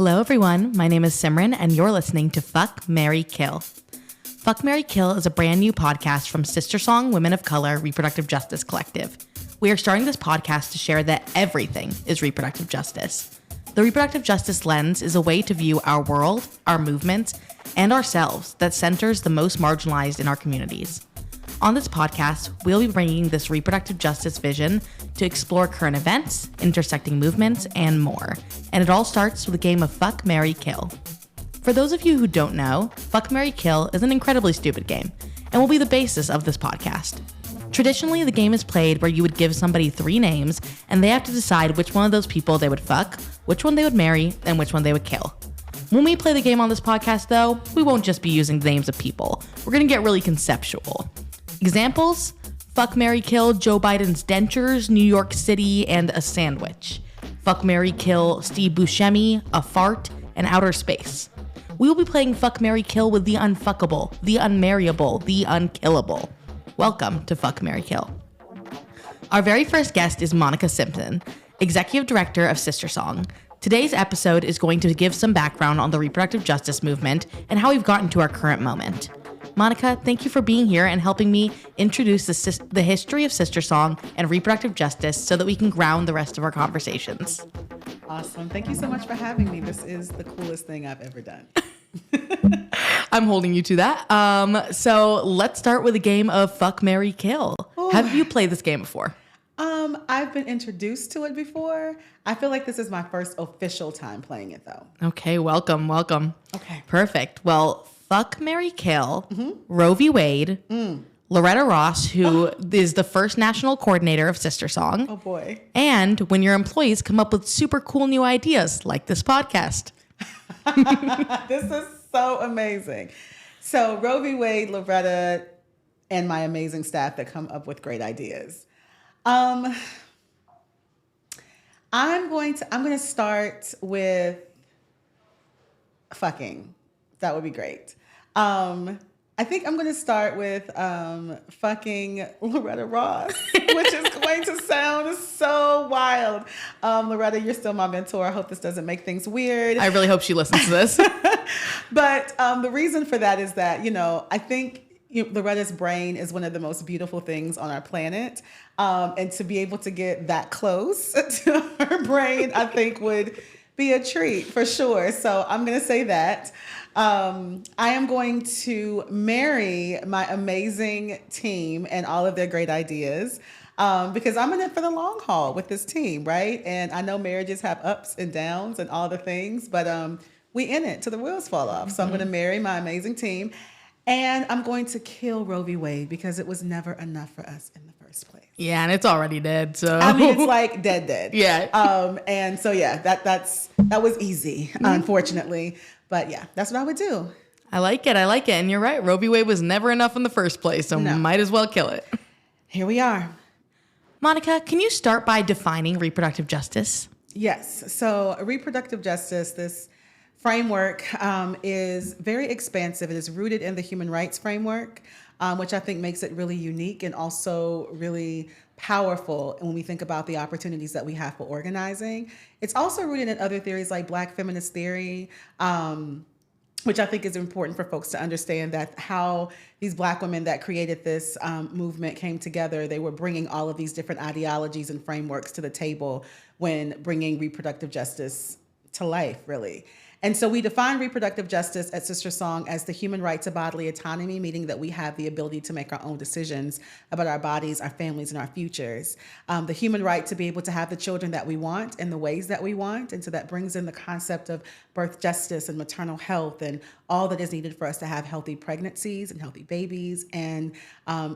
Hello, everyone. My name is Simran, and you're listening to Fuck, Marry, Kill. Fuck, Marry, Kill is a brand new podcast from Sister Song Women of Color Reproductive Justice Collective. We are starting this podcast to share that everything is reproductive justice. The reproductive justice lens is a way to view our world, our movements, and ourselves that centers the most marginalized in our communities. On this podcast, we'll be bringing this reproductive justice vision to explore current events, intersecting movements, and more. And it all starts with a game of Fuck, Marry, Kill. For those of you who don't know, Fuck, Marry, Kill is an incredibly stupid game and will be the basis of this podcast. Traditionally, the game is played where you would give somebody 3 names and they have to decide which one of those people they would fuck, which one they would marry, and which one they would kill. When we play the game on this podcast, though, we won't just be using the names of people. We're going to get really conceptual. Examples: Fuck, Marry, Kill Joe Biden's dentures, New York City, and a sandwich. Fuck, Marry, Kill Steve Buscemi, a fart, and outer space. We will be playing Fuck, Marry, Kill with the unfuckable, the unmarryable, the unkillable. Welcome to Fuck, Marry, Kill. Our very first guest is Monica Simpson, Executive Director of Sister Song. Today's episode is going to give some background on the reproductive justice movement and how we've gotten to our current moment. Monica, thank you for being here and helping me introduce the history of Sister Song and reproductive justice so that we can ground the rest of our conversations. Awesome. Thank you so much for having me. This is the coolest thing I've ever done. I'm holding you to that. So let's start with a game of Fuck, Marry, Kill. Ooh. Have you played this game before? I've been introduced to it before. I feel like this is my first official time playing it, though. Okay, welcome. Okay. Perfect. Well, Fuck, Marry, Kill, Roe v. Wade, Loretta Ross, who is the first national coordinator of Sister Song. Oh, boy. And when your employees come up with super cool new ideas, like this podcast. This is so amazing. So Roe v. Wade, Loretta, and my amazing staff that come up with great ideas. I'm going to start with fucking. That would be great. I think I'm going to start with fucking Loretta Ross, which is going to sound so wild. Loretta, you're still my mentor. I hope this doesn't make things weird. I really hope she listens to this. But the reason for that is that, I think Loretta's brain is one of the most beautiful things on our planet. And to be able to get that close to her brain, I think would be a treat for sure. So I'm going to say that. I am going to marry my amazing team and all of their great ideas because I'm in it for the long haul with this team, right? And I know marriages have ups and downs and all the things, but we in it till the wheels fall off. So I'm going to marry my amazing team, and I'm going to kill Roe v. Wade because it was never enough for us in the first place. Yeah, and it's already dead. So I mean, it's like dead. Yeah. And so yeah, that was easy, unfortunately. But yeah, that's what I would do. I like it. And you're right. Roe v. Wade was never enough in the first place, so might as well kill it. Here we are. Monica, can you start by defining reproductive justice? Yes. So reproductive justice, this framework is very expansive. It is rooted in the human rights framework, which I think makes it really unique and also really powerful when we think about the opportunities that we have for organizing. It's also rooted in other theories like Black feminist theory, which I think is important for folks to understand that how these Black women that created this movement came together. They were bringing all of these different ideologies and frameworks to the table when bringing reproductive justice to life, really. And so we define reproductive justice at Sister Song as the human right to bodily autonomy, meaning that we have the ability to make our own decisions about our bodies, our families, and our futures. The human right to be able to have the children that we want in the ways that we want. And so that brings in the concept of birth justice and maternal health and all that is needed for us to have healthy pregnancies and healthy babies and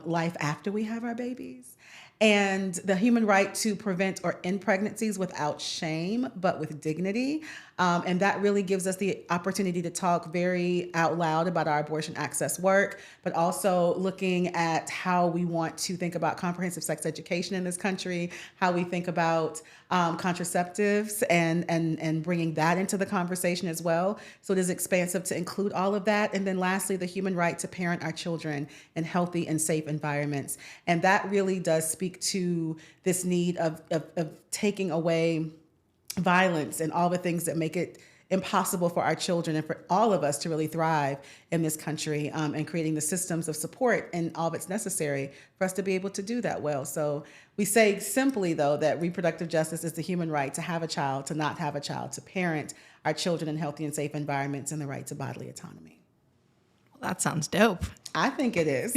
life after we have our babies. And the human right to prevent or end pregnancies without shame, but with dignity. And that really gives us the opportunity to talk very out loud about our abortion access work, but also looking at how we want to think about comprehensive sex education in this country, how we think about contraceptives and bringing that into the conversation as well. So it is expansive to include all of that. And then lastly, the human right to parent our children in healthy and safe environments. And that really does speak to this need of taking away violence and all the things that make it impossible for our children and for all of us to really thrive in this country, and creating the systems of support and all that's necessary for us to be able to do that well. So we say simply, though, that reproductive justice is the human right to have a child, to not have a child, to parent our children in healthy and safe environments, and the right to bodily autonomy. Well, that sounds dope. I think it is.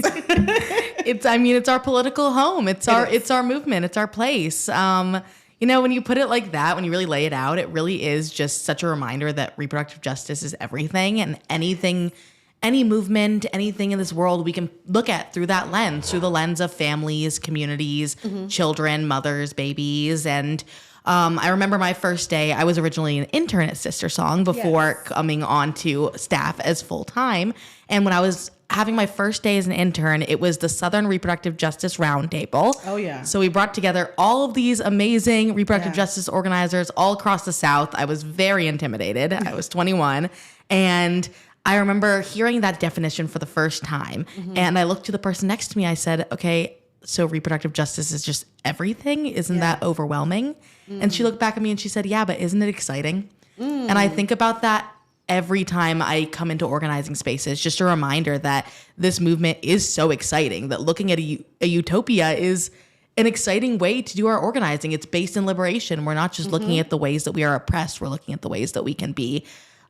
It's our political home. It's our movement. It's our place. When you put it like that, when you really lay it out, it really is just such a reminder that reproductive justice is everything, and any movement, anything in this world we can look at through that lens, through the lens of families, communities, children, mothers, babies. And I remember my first day, I was originally an intern at Sister Song before coming on to staff as full time. And when I was having my first day as an intern, it was the Southern Reproductive Justice Roundtable. Oh, yeah. So we brought together all of these amazing reproductive justice organizers all across the South. I was very intimidated. I was 21. And I remember hearing that definition for the first time. And I looked to the person next to me. I said, okay, so reproductive justice is just everything? Isn't that overwhelming? And she looked back at me and she said, yeah, but isn't it exciting? And I think about that every time I come into organizing spaces, just a reminder that this movement is so exciting, that looking at a utopia is an exciting way to do our organizing. It's based in liberation. We're not just looking at the ways that we are oppressed. We're looking at the ways that we can be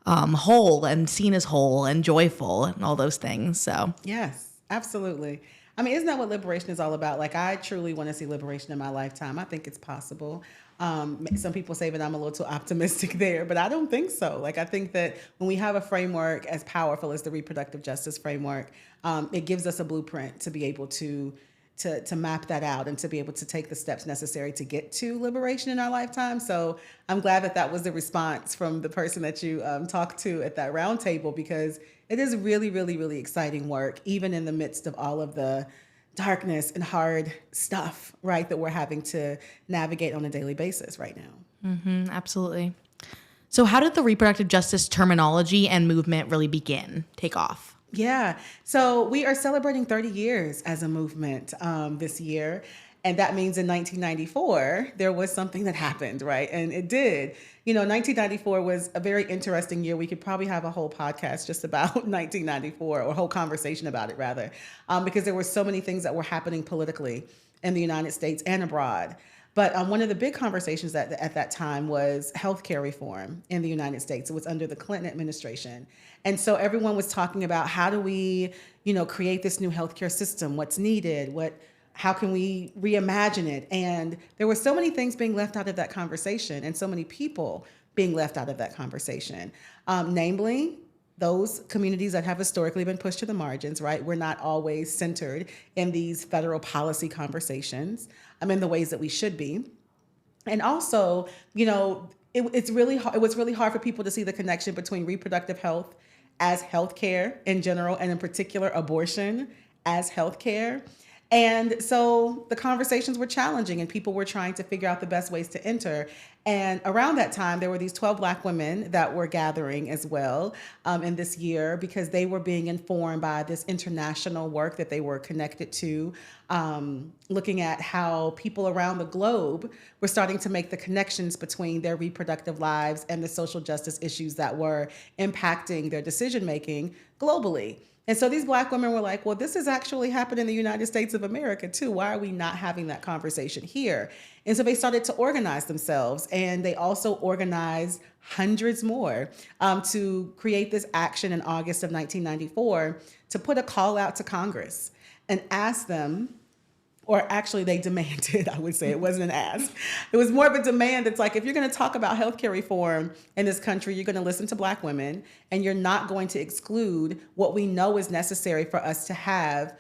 whole and seen as whole and joyful and all those things. So yes, absolutely. I mean, isn't that what liberation is all about? Like, I truly want to see liberation in my lifetime. I think it's possible. Some people say that I'm a little too optimistic there, but I don't think so. Like, I think that when we have a framework as powerful as the reproductive justice framework, it gives us a blueprint to be able to map that out and to be able to take the steps necessary to get to liberation in our lifetime. So I'm glad that was the response from the person that you talked to at that roundtable, because it is really, really, really exciting work, even in the midst of all of the darkness and hard stuff, right, that we're having to navigate on a daily basis right now. Absolutely. So how did the reproductive justice terminology and movement really take off? Yeah. So we are celebrating 30 years as a movement this year. And that means in 1994, there was something that happened, right? And it did. 1994 was a very interesting year. We could probably have a whole podcast just about 1994, or a whole conversation about it, rather, because there were so many things that were happening politically in the United States and abroad. But one of the big conversations at that time was healthcare reform in the United States. It was under the Clinton administration. And so everyone was talking about, how do we, create this new healthcare system? What's needed? How can we reimagine it? And there were so many things being left out of that conversation, and so many people being left out of that conversation. Namely, those communities that have historically been pushed to the margins, right? We're not always centered in these federal policy conversations in the ways that we should be. And also, it was really hard for people to see the connection between reproductive health as healthcare in general, and in particular abortion as healthcare. And so the conversations were challenging, and people were trying to figure out the best ways to enter. And around that time, there were these 12 Black women that were gathering as well in this year, because they were being informed by this international work that they were connected to, looking at how people around the globe were starting to make the connections between their reproductive lives and the social justice issues that were impacting their decision-making globally. And so these Black women were like, well, this is actually happening in the United States of America too. Why are we not having that conversation here? And so they started to organize themselves, and they also organized hundreds more to create this action in August of 1994 to put a call out to Congress and ask them, or actually they demanded, I would say, it wasn't an ask. It was more of a demand. It's like, if you're going to talk about healthcare reform in this country, you're going to listen to Black women, and you're not going to exclude what we know is necessary for us to have,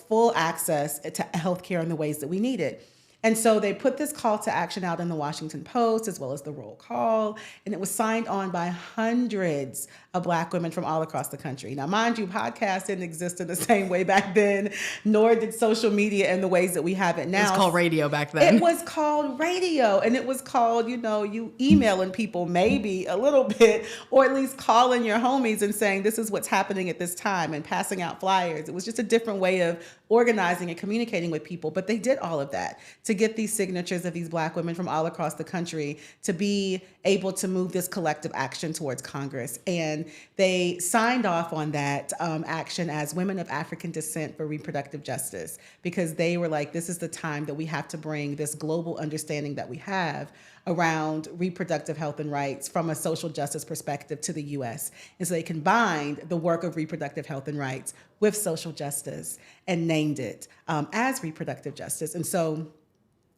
full access to healthcare in the ways that we need it. And so they put this call to action out in the Washington Post, as well as the roll call, and it was signed on by hundreds of Black women from all across the country. Now, mind you, podcasts didn't exist in the same way back then, nor did social media in the ways that we have it now. It was called radio back then. It was called radio, and it was called, you emailing people maybe a little bit, or at least calling your homies and saying, this is what's happening at this time, and passing out flyers. It was just a different way of organizing and communicating with people, but they did all of that to get these signatures of these Black women from all across the country to be able to move this collective action towards Congress. And they signed off on that action as Women of African Descent for Reproductive Justice, because they were like, this is the time that we have to bring this global understanding that we have around reproductive health and rights from a social justice perspective to the U.S. And so they combined the work of reproductive health and rights with social justice and named it as reproductive justice. And so,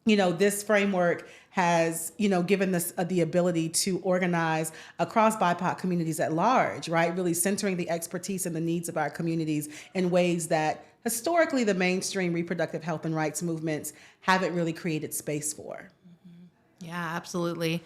this framework has, given us the ability to organize across BIPOC communities at large, right? Really centering the expertise and the needs of our communities in ways that historically the mainstream reproductive health and rights movements haven't really created space for. Yeah, absolutely.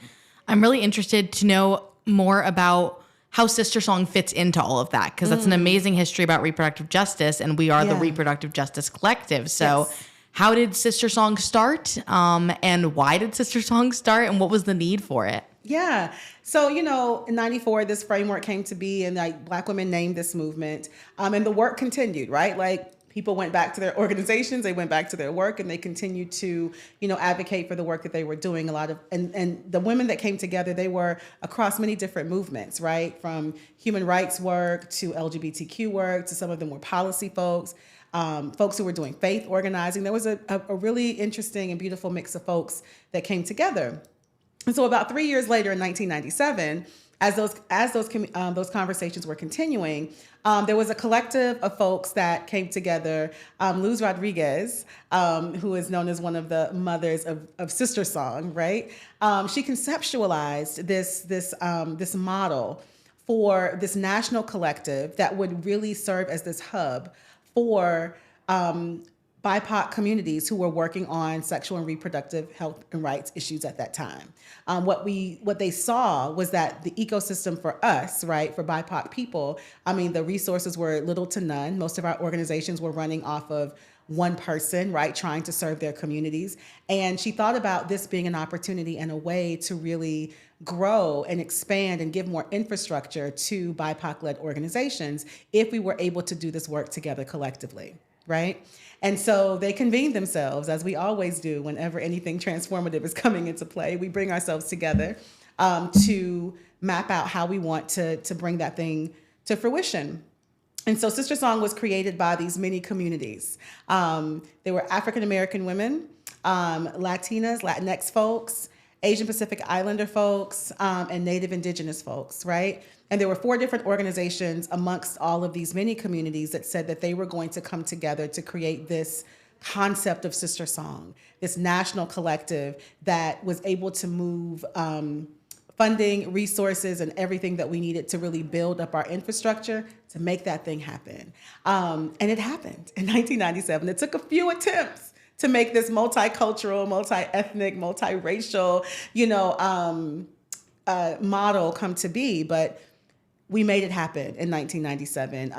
I'm really interested to know more about how Sister Song fits into all of that, because that's an amazing history about reproductive justice, and we are the Reproductive Justice Collective. So how did Sister Song start, and why did Sister Song start, and what was the need for it? Yeah. So, in 94, this framework came to be, and Black women named this movement, and the work continued, right? People went back to their organizations, they went back to their work, and they continued to, advocate for the work that they were doing. And the women that came together, they were across many different movements, right? From human rights work to LGBTQ work, to some of them were policy folks, folks who were doing faith organizing. There was a really interesting and beautiful mix of folks that came together. And so about 3 years later, in 1997, as those conversations were continuing, there was a collective of folks that came together. Luz Rodriguez, who is known as one of the mothers of Sister Song, right? She conceptualized this model for this national collective that would really serve as this hub for BIPOC communities who were working on sexual and reproductive health and rights issues at that time. What they saw was that the ecosystem for us, right, for BIPOC people, the resources were little to none. Most of our organizations were running off of one person, right, trying to serve their communities. And she thought about this being an opportunity and a way to really grow and expand and give more infrastructure to BIPOC-led organizations if we were able to do this work together collectively, right? And so they convened themselves, as we always do whenever anything transformative is coming into play. We bring ourselves together to map out how we want to bring that thing to fruition. And so Sister Song was created by these many communities. There were African American women, Latinas, Latinx folks, Asian Pacific Islander folks, and Native Indigenous folks, right? And there were 4 different organizations amongst all of these many communities that said that they were going to come together to create this concept of Sister Song, this national collective that was able to move funding, resources, and everything that we needed to really build up our infrastructure to make that thing happen. And it happened in 1997. It took a few attempts to make this multicultural, multi-ethnic, multiracial, model come to be, but we made it happen in 1997.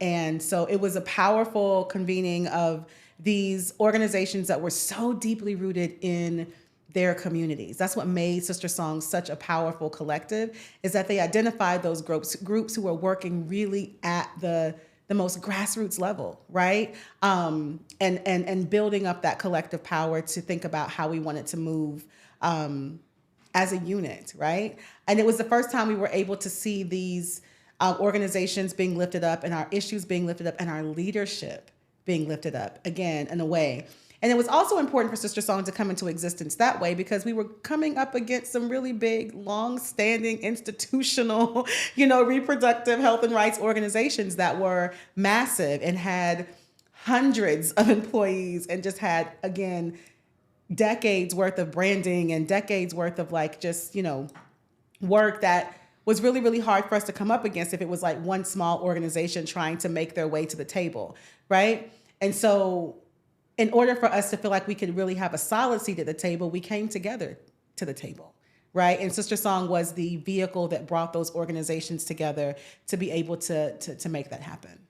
And so it was a powerful convening of these organizations that were so deeply rooted in their communities. That's what made Sister Song such a powerful collective, is that they identified those groups who were working really at the most grassroots level, right? And building up that collective power to think about how we wanted to move as a unit, right? And it was the first time we were able to see these organizations being lifted up and our issues being lifted up and our leadership being lifted up again in a way. And it was also important for Sister Song to come into existence that way because we were coming up against some really big, long-standing institutional, reproductive health and rights organizations that were massive and had hundreds of employees and just had, again, decades worth of branding and decades worth of work that was really, really hard for us to come up against if it was like one small organization trying to make their way to the table, right? And so in order for us to feel like we could really have a solid seat at the table, we came together to the table, right? And Sister Song was the vehicle that brought those organizations together to be able to make that happen.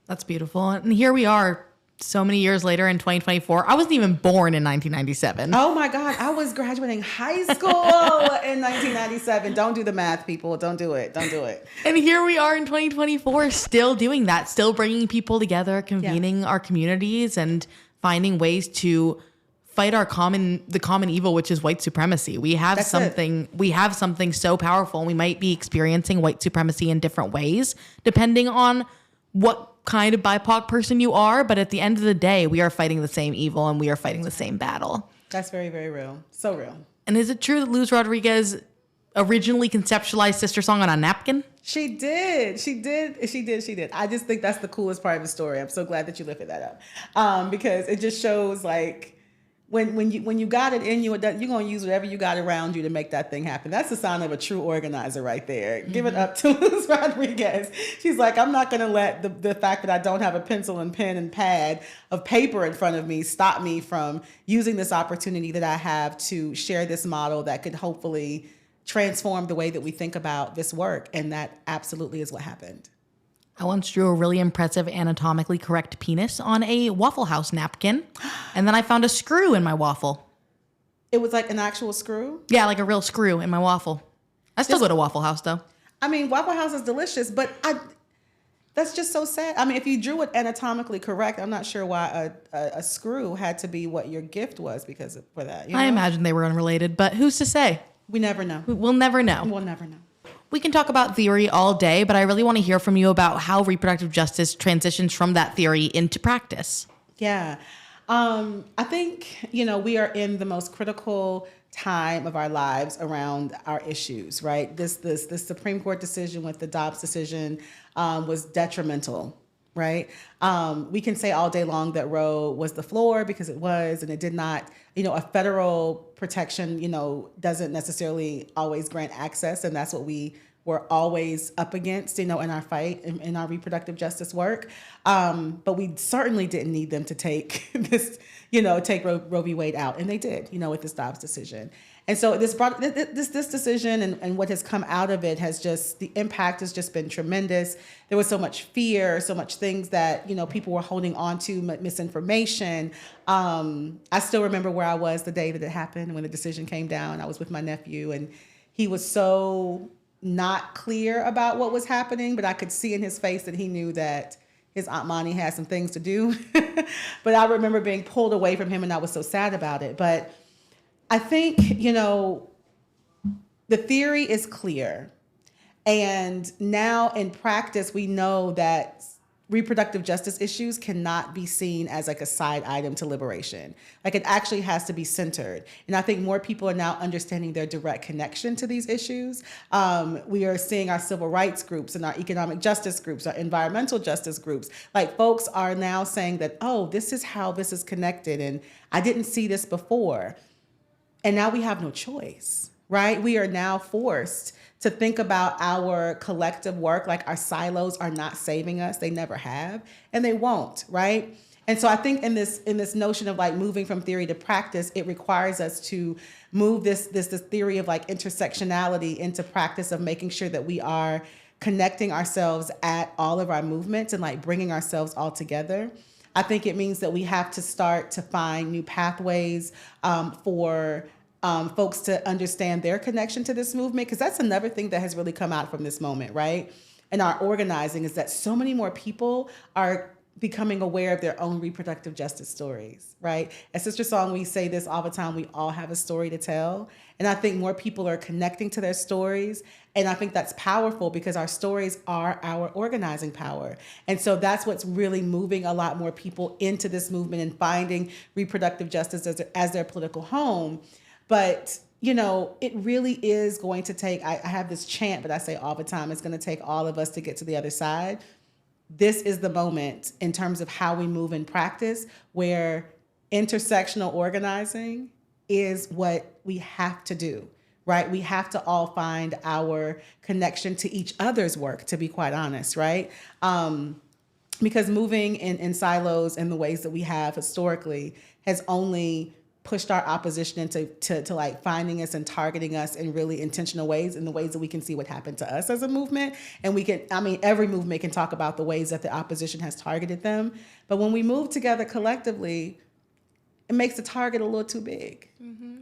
That's beautiful. And here we are so many years later in 2024. I wasn't even born in 1997. Oh my God, I was graduating high school in 1997. Don't do the math, people. Don't do it. Don't do it. And here we are in 2024, still doing that, still bringing people together, convening our communities, and finding ways to fight the common evil, which is white supremacy. We have something so powerful, and we might be experiencing white supremacy in different ways, depending on what kind of BIPOC person you are. But at the end of the day, we are fighting the same evil, and we are fighting the same battle. That's very, very real. So real. And is it true that Luz Rodriguez originally conceptualized Sister Song on a napkin? She did. I just think that's the coolest part of the story. I'm so glad that you lifted that up, because it just shows like when you got it in you, you're gonna use whatever you got around you to make that thing happen. That's the sign of a true organizer right there. Mm-hmm. Give it up to Luz Rodriguez. She's like, I'm not gonna let the fact that I don't have a pencil and pen and pad of paper in front of me stop me from using this opportunity that I have to share this model that could hopefully transform the way that we think about this work. And that absolutely is what happened. I once drew a really impressive anatomically correct penis on a Waffle House napkin, and then I found a screw in my waffle. It was like an actual screw? Yeah, like a real screw in my waffle. I still go to Waffle House, though. I mean, Waffle House is delicious, but that's just so sad. I mean, if you drew it anatomically correct, I'm not sure why a screw had to be what your gift was for that. You know? I imagine they were unrelated, but who's to say? We never know. We'll never know. We'll never know. We can talk about theory all day, but I really want to hear from you about how reproductive justice transitions from that theory into practice. Yeah. I think, we are in the most critical time of our lives around our issues, right? This Supreme Court decision with the Dobbs decision was detrimental, right? We can say all day long that Roe was the floor, because it was, and it did not, a federal protection, doesn't necessarily always grant access. And that's what we were always up against, in our fight, in our reproductive justice work. But we certainly didn't need them to take this, take Roe v. Wade out. And they did, with this Dobbs decision. And so this decision and what has come out of it the impact has just been tremendous. There was so much fear, so much things that, people were holding on to, misinformation. I still remember where I was the day that it happened, when the decision came down. I was with my nephew, and he was so not clear about what was happening, but I could see in his face that he knew that his Aunt Monty had some things to do. But I remember being pulled away from him, and I was so sad about it. But I think, the theory is clear. And now in practice, we know that reproductive justice issues cannot be seen as like a side item to liberation. Like, it actually has to be centered. And I think more people are now understanding their direct connection to these issues. We are seeing our civil rights groups and our economic justice groups, our environmental justice groups. Like, folks are now saying that, oh, this is how this is connected. And I didn't see this before. And now we have no choice, right? We are now forced to think about our collective work. Like, our silos are not saving us. They never have, and they won't, right? And so I think in this notion of like moving from theory to practice, it requires us to move this theory of like intersectionality into practice of making sure that we are connecting ourselves at all of our movements and like bringing ourselves all together. I think it means that we have to start to find new pathways for folks to understand their connection to this movement, because that's another thing that has really come out from this moment, right? And our organizing is that so many more people are becoming aware of their own reproductive justice stories, right? At Sister Song, we say this all the time: we all have a story to tell. And I think more people are connecting to their stories. And I think that's powerful, because our stories are our organizing power. And so that's what's really moving a lot more people into this movement and finding reproductive justice as their political home. But, it really is going to take, I have this chant that I say all the time: it's going to take all of us to get to the other side. This is the moment in terms of how we move in practice, where intersectional organizing is what we have to do, right? We have to all find our connection to each other's work, to be quite honest, right? Because moving in silos in the ways that we have historically has only pushed our opposition into to like finding us and targeting us in really intentional ways, in the ways that we can see what happened to us as a movement. And we can, I mean, every movement can talk about the ways that the opposition has targeted them. But when we move together collectively, it makes the target a little too big,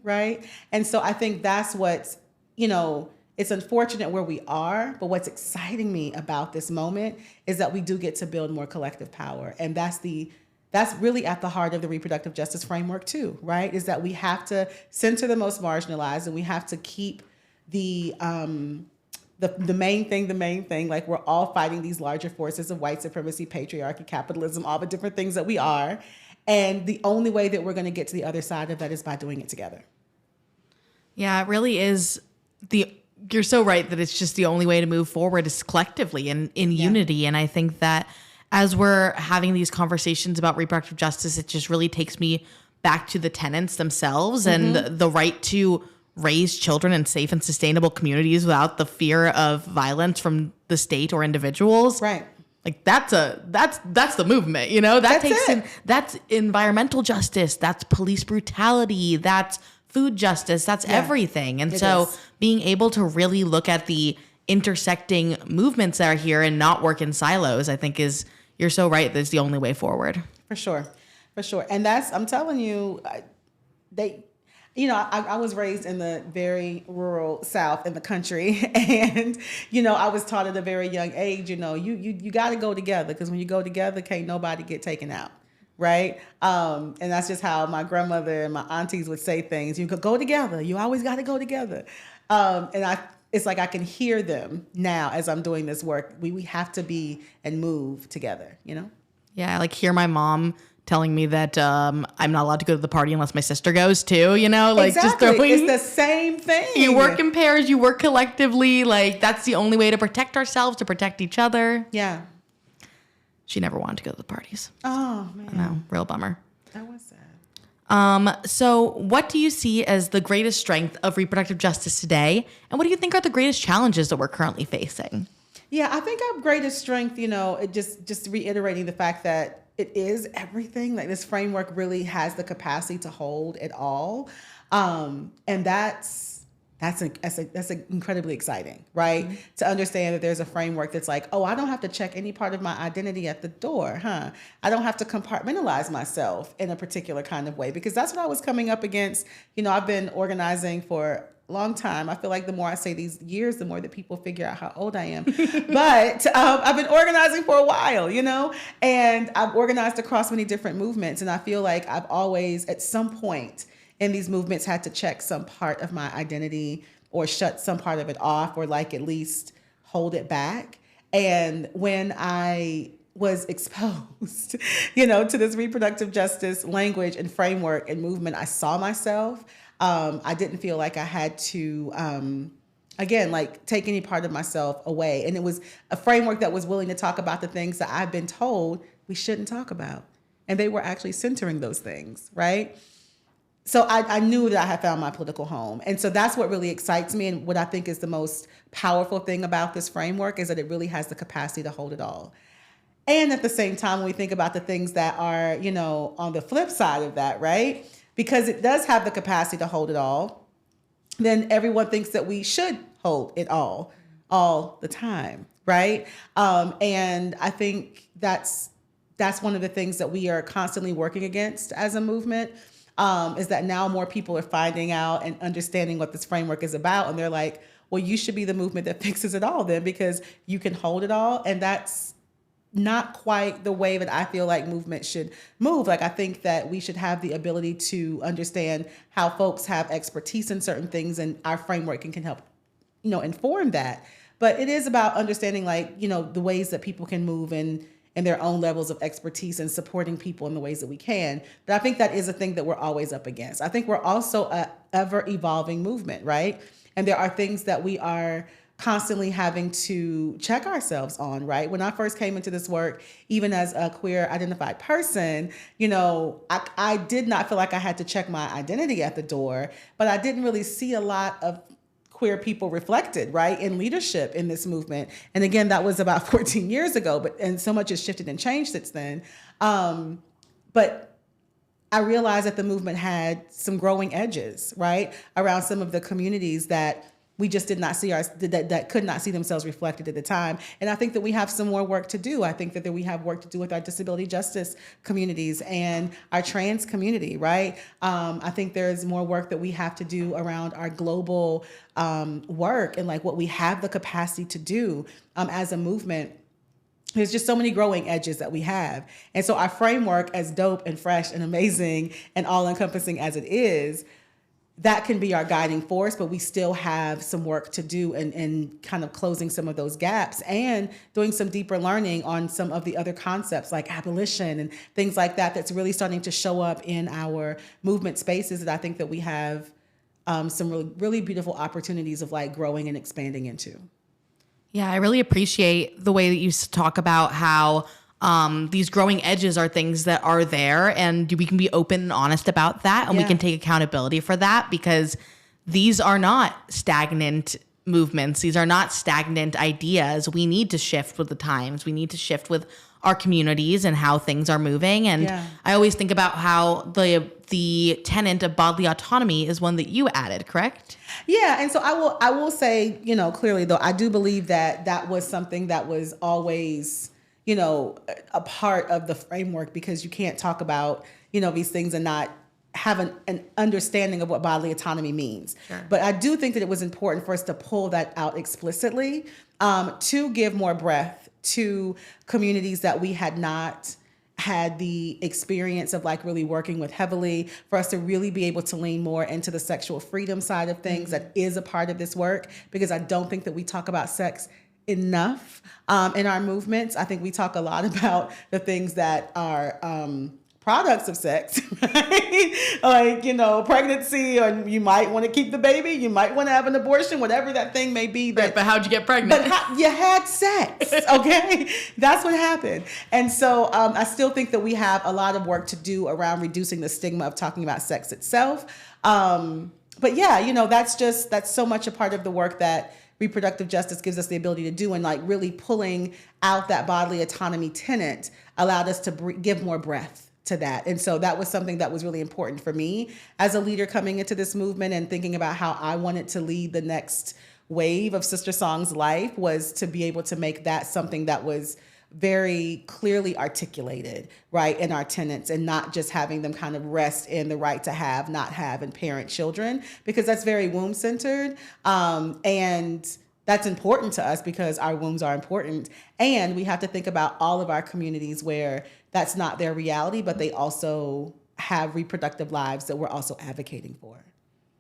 right? And so I think that's what's, it's unfortunate where we are, but what's exciting me about this moment is that we do get to build more collective power. And that's really at the heart of the reproductive justice framework too, right? Is that we have to center the most marginalized, and we have to keep the main thing, like we're all fighting these larger forces of white supremacy, patriarchy, capitalism, all the different things that we are. And the only way that we're going to get to the other side of that is by doing it together. Yeah, it really is. You're so right that it's just the only way to move forward is collectively and in unity. And I think that as we're having these conversations about reproductive justice, it just really takes me back to the tenets themselves and the right to raise children in safe and sustainable communities without the fear of violence from the state or individuals. Right. Like that's the movement, that's environmental justice, that's police brutality, that's food justice, that's everything. And so being able to really look at the intersecting movements that are here and not work in silos, I think you're so right, that's the only way forward. For sure. And I'm telling you, I was raised in the very rural South in the country, and I was taught at a very young age, you got to go together, because when you go together, can't nobody get taken out, right? And that's just how my grandmother and my aunties would say things. You could go together. You always got to go together. It's like I can hear them now as I'm doing this work. We have to be and move together, Yeah, I like hear my mom telling me that I'm not allowed to go to the party unless my sister goes too, like exactly. Just throwing. It's the same thing. You work in pairs, you work collectively. Like that's the only way to protect ourselves, to protect each other. Yeah. She never wanted to go to the parties. Oh man. I know, real bummer. That was sad. So what do you see as the greatest strength of reproductive justice today? And what do you think are the greatest challenges that we're currently facing? Yeah, I think our greatest strength, it just reiterating the fact that it is everything. Like this framework really has the capacity to hold it all. And that's incredibly exciting, right? Mm-hmm. To understand that there's a framework that's like, oh, I don't have to check any part of my identity at the door, huh? I don't have to compartmentalize myself in a particular kind of way, because that's what I was coming up against. I've been organizing for long time. I feel like the more I say these years, the more that people figure out how old I am. But I've been organizing for a while, and I've organized across many different movements. And I feel like I've always, at some point in these movements, had to check some part of my identity or shut some part of it off, or like at least hold it back. And when I was exposed, to this reproductive justice language and framework and movement, I saw myself. I didn't feel like I had to, again, like take any part of myself away. And it was a framework that was willing to talk about the things that I've been told we shouldn't talk about. And they were actually centering those things, right? So I knew that I had found my political home. And so that's what really excites me. And what I think is the most powerful thing about this framework is that it really has the capacity to hold it all. And at the same time, when we think about the things that are, on the flip side of that, right? Because it does have the capacity to hold it all, then everyone thinks that we should hold it all the time, right? And I think that's one of the things that we are constantly working against as a movement, is that now more people are finding out and understanding what this framework is about. And they're like, well, you should be the movement that fixes it all then, because you can hold it all. And that's not quite the way that I feel like movement should move. Like, I think that we should have the ability to understand how folks have expertise in certain things, and our framework can help, inform that. But it is about understanding, like, the ways that people can move in their own levels of expertise, and supporting people in the ways that we can. But I think that is a thing that we're always up against. I think we're also a ever evolving movement, right? And there are things that we are constantly having to check ourselves on, right? When I first came into this work, even as a queer identified person, I did not feel like I had to check my identity at the door, but I didn't really see a lot of queer people reflected, right, in leadership in this movement. And again, that was about 14 years ago, and so much has shifted and changed since then. But I realized that the movement had some growing edges, right, around some of the communities that we just did not see that could not see themselves reflected at the time. And I think that we have some more work to do. I think that we have work to do with our disability justice communities and our trans community, right? I think there's more work that we have to do around our global work and like what we have the capacity to do as a movement. There's just so many growing edges that we have. And so our framework, as dope and fresh and amazing and all-encompassing as it is, that can be our guiding force, but we still have some work to do in kind of closing some of those gaps and doing some deeper learning on some of the other concepts like abolition and things like that that's really starting to show up in our movement spaces that I think that we have some really, really beautiful opportunities of like growing and expanding into. Yeah, I really appreciate the way that you talk about how these growing edges are things that are there, and we can be open and honest about that, and we can take accountability for that, because these are not stagnant movements. These are not stagnant ideas. We need to shift with the times. We need to shift with our communities and how things are moving. And I always think about how the tenet of bodily autonomy is one that you added, correct? Yeah, and so I will say, clearly though, I do believe that was something that was always a part of the framework, because you can't talk about, these things and not have an understanding of what bodily autonomy means. Sure. But I do think that it was important for us to pull that out explicitly, to give more breadth to communities that we had not had the experience of like really working with heavily, for us to really be able to lean more into the sexual freedom side of things that is a part of this work, because I don't think that we talk about sex enough in our movements. I think we talk a lot about the things that are products of sex, right? Like, pregnancy, or you might want to keep the baby, you might want to have an abortion, whatever that thing may be. Right, but how'd you get pregnant? But you had sex, okay? That's what happened. And so I still think that we have a lot of work to do around reducing the stigma of talking about sex itself. But yeah, that's so much a part of the work that reproductive justice gives us the ability to do, and like really pulling out that bodily autonomy tenet allowed us to give more breadth to that. And so that was something that was really important for me as a leader coming into this movement and thinking about how I wanted to lead the next wave of Sister Song's life, was to be able to make that something that was very clearly articulated, right, in our tenets, and not just having them kind of rest in the right to have, not have, and parent children, because that's very womb-centered. And that's important to us because our wombs are important. And we have to think about all of our communities where that's not their reality, but they also have reproductive lives that we're also advocating for.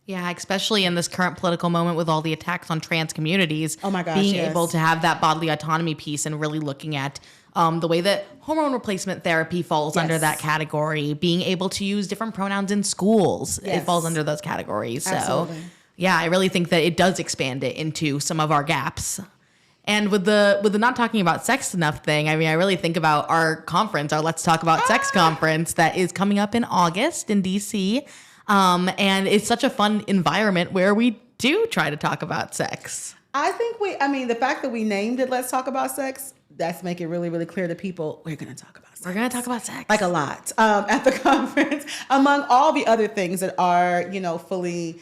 Yeah, especially in this current political moment with all the attacks on trans communities. Oh my gosh, being able to have that bodily autonomy piece and really looking at the way that hormone replacement therapy falls under that category, being able to use different pronouns in schools, it falls under those categories. Absolutely. So yeah, I really think that it does expand it into some of our gaps. And with the not talking about sex enough thing, I mean, I really think about our conference, our Let's Talk About Sex conference that is coming up in August in DC. And it's such a fun environment where we do try to talk about sex. I think the fact that we named it Let's Talk About Sex, that's make it really, really clear to people, we're going to talk about sex. We're going to talk about sex. Like a lot at the conference, among all the other things that are, fully,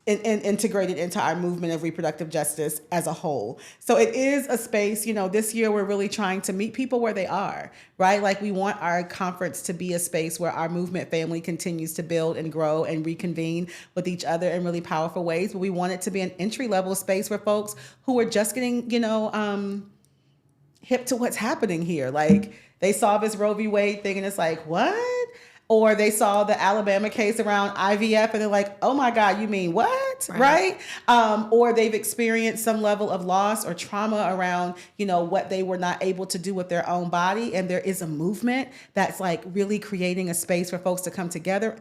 integrated into our movement of reproductive justice as a whole. So it is a space, this year we're really trying to meet people where they are, right? Like we want our conference to be a space where our movement family continues to build and grow and reconvene with each other in really powerful ways. But we want it to be an entry-level space for folks who are just getting, hip to what's happening here. Like they saw this Roe v. Wade thing and it's like, what? Or they saw the Alabama case around IVF and they're like, oh my God, you mean what? Right? Or they've experienced some level of loss or trauma around, what they were not able to do with their own body. And there is a movement that's like really creating a space for folks to come together.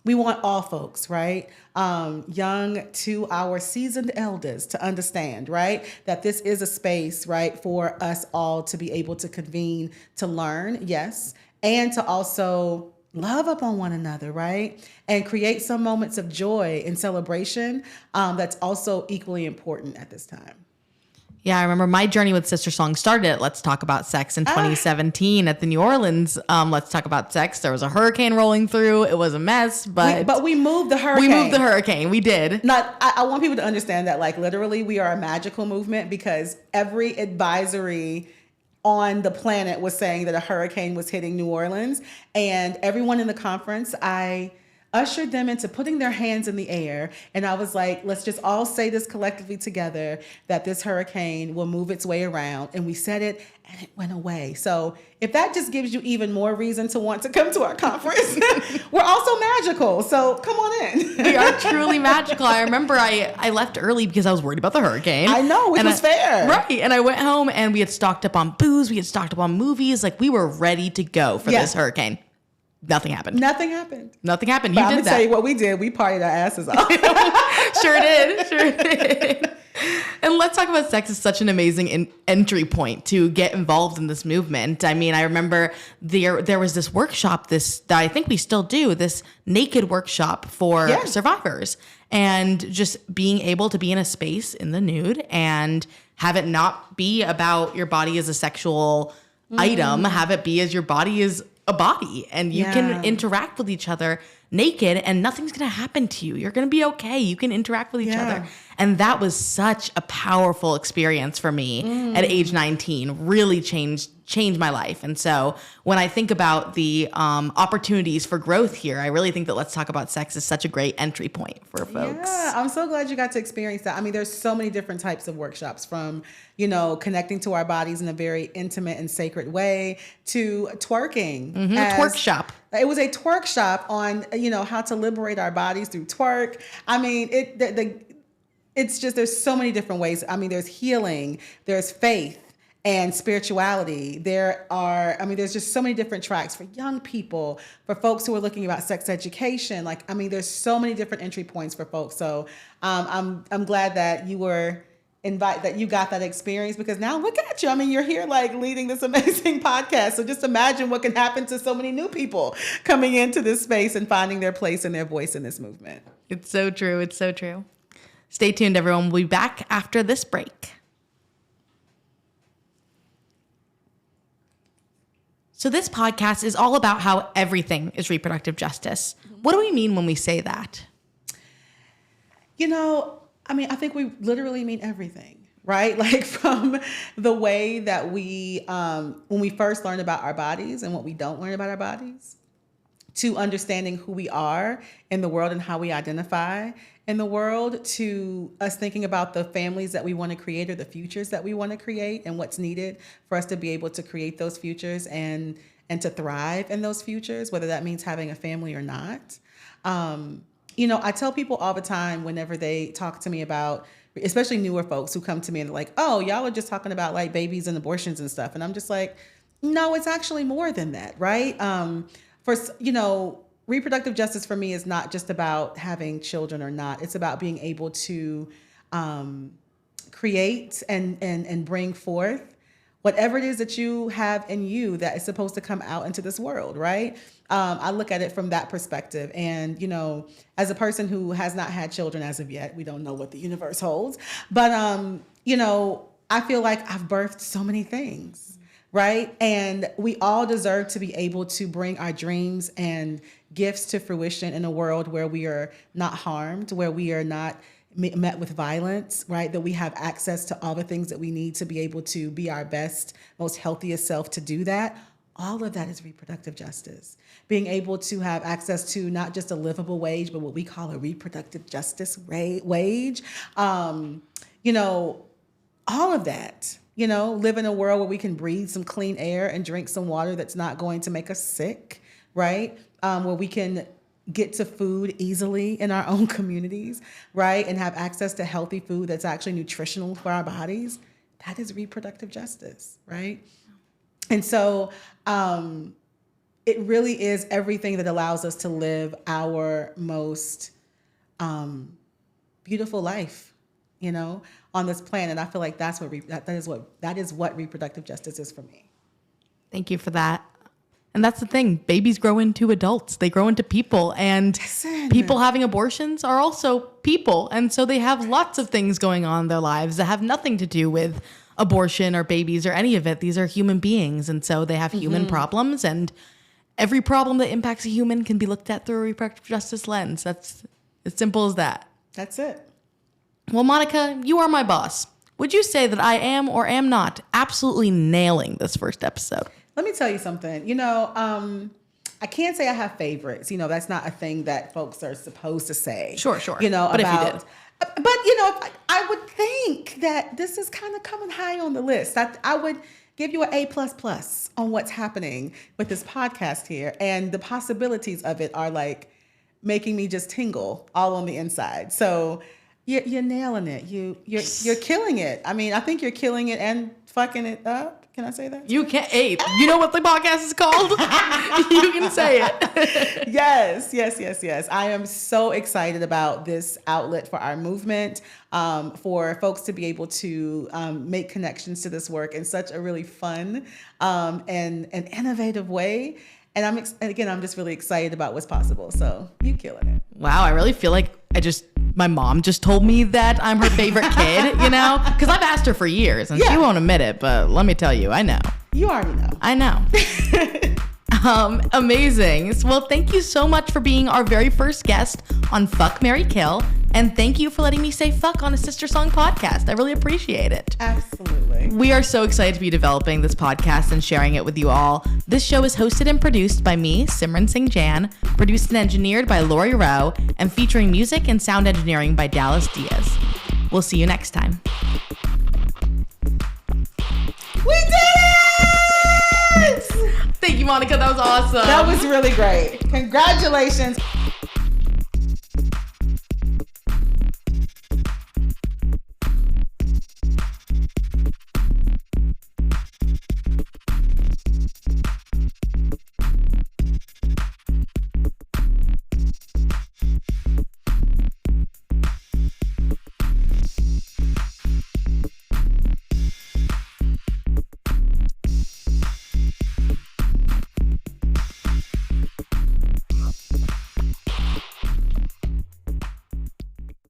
We want all folks, right? Young to our seasoned elders to understand, right? That this is a space, right, for us all to be able to convene, to learn, yes, and to also love upon one another, right? And create some moments of joy and celebration that's also equally important at this time. Yeah, I remember my journey with Sister Song started at Let's Talk About Sex in 2017 at the New Orleans Let's Talk About Sex. There was a hurricane rolling through. It was a mess, but we moved the hurricane. We moved the hurricane. We did. I want people to understand that, like, literally, we are a magical movement because every advisory on the planet was saying that a hurricane was hitting New Orleans, and everyone in the conference, I ushered them into putting their hands in the air. And I was like, let's just all say this collectively together, that this hurricane will move its way around. And we said it and it went away. So if that just gives you even more reason to want to come to our conference, we're also magical. So come on in. We are truly magical. I remember I left early because I was worried about the hurricane. I know, which was fair. Right. And I went home and we had stocked up on booze. We had stocked up on movies. Like, we were ready to go for this hurricane. Nothing happened. Nothing happened. Nothing happened. But You I'm did gonna that. tell you what we did. We partied our asses off. Sure did. Sure did. And Let's Talk About Sex is such an amazing entry point to get involved in this movement. I mean, I remember there was this workshop that I think we still do, this naked workshop for survivors. And just being able to be in a space in the nude and have it not be about your body as a sexual item, have it be as your body is a body, and you can interact with each other naked and nothing's going to happen to you. You're going to be okay. You can interact with each other. And that was such a powerful experience for me at age 19, really changed my life. And so when I think about the opportunities for growth here, I really think that Let's Talk About Sex is such a great entry point for folks. Yeah, I'm so glad you got to experience that. I mean, there's so many different types of workshops, from, connecting to our bodies in a very intimate and sacred way to twerking. Twerk shop. It was a twerk shop on, how to liberate our bodies through twerk. I mean, it's just, there's so many different ways. I mean, there's healing, there's faith and spirituality. There's just so many different tracks for young people, for folks who are looking about sex education. There's so many different entry points for folks. So I'm glad that you were that you got that experience, because now look at you. I mean, you're here leading this amazing podcast. So just imagine what can happen to so many new people coming into this space and finding their place and their voice in this movement. It's so true. It's so true. Stay tuned, everyone. We'll be back after this break. So this podcast is all about how everything is reproductive justice. What do we mean when we say that? I think we literally mean everything, right? From the way that we, when we first learn about our bodies and what we don't learn about our bodies, to understanding who we are in the world and how we identify in the world, to us thinking about the families that we want to create or the futures that we want to create and what's needed for us to be able to create those futures and to thrive in those futures, whether that means having a family or not. I tell people all the time whenever they talk to me about, especially newer folks who come to me and they're like, oh, y'all are just talking about babies and abortions and stuff. And I'm just like, no, it's actually more than that, right? Reproductive justice for me is not just about having children or not. It's about being able to create and bring forth whatever it is that you have in you that is supposed to come out into this world, right? I look at it from that perspective. And, as a person who has not had children as of yet, we don't know what the universe holds. But, I feel like I've birthed so many things, right? And we all deserve to be able to bring our dreams and gifts to fruition in a world where we are not harmed, where we are not met with violence, right? That we have access to all the things that we need to be able to be our best, most healthiest self to do that. All of that is reproductive justice. Being able to have access to not just a livable wage, but what we call a reproductive justice wage. All of that, live in a world where we can breathe some clean air and drink some water that's not going to make us sick, right? Where we can get to food easily in our own communities, right? And have access to healthy food that's actually nutritional for our bodies. That is reproductive justice, right? And so it really is everything that allows us to live our most beautiful life, on this planet. I feel like that is what reproductive justice is for me. Thank you for that. And that's the thing. Babies grow into adults. They grow into people. And people having abortions are also people. And so they have lots of things going on in their lives that have nothing to do with abortion or babies or any of it. These are human beings. And so they have human problems, and every problem that impacts a human can be looked at through a reproductive justice lens. That's as simple as that. That's it. Well, Monica, you are my boss. Would you say that I am or am not absolutely nailing this first episode? Let me tell you something. I can't say I have favorites. That's not a thing that folks are supposed to say. Sure. But about, if you did. But, I would think that this is kind of coming high on the list. I would give you an A++ on what's happening with this podcast here. And the possibilities of it are like making me just tingle all on the inside. So you're nailing it. You're killing it. I mean, I think you're killing it and fucking it up. Can I say that? You can't. Hey, you know what the podcast is called? You can say it. Yes. I am so excited about this outlet for our movement, for folks to be able to make connections to this work in such a really fun and innovative way. And I'm just really excited about what's possible. So you killing it. Wow, I really feel like my mom just told me that I'm her favorite kid, because I've asked her for years and she won't admit it, but let me tell you, I know. You already know. I know. Amazing. Well, thank you so much for being our very first guest on Fuck, Marry, Kill. And thank you for letting me say fuck on a Sister Song podcast. I really appreciate it. Absolutely. We are so excited to be developing this podcast and sharing it with you all. This show is hosted and produced by me, Simran Singh Jan, produced and engineered by Lori Rowe, and featuring music and sound engineering by Dallas Diaz. We'll see you next time. We did it! Thank you, Monica. That was awesome. That was really great. Congratulations.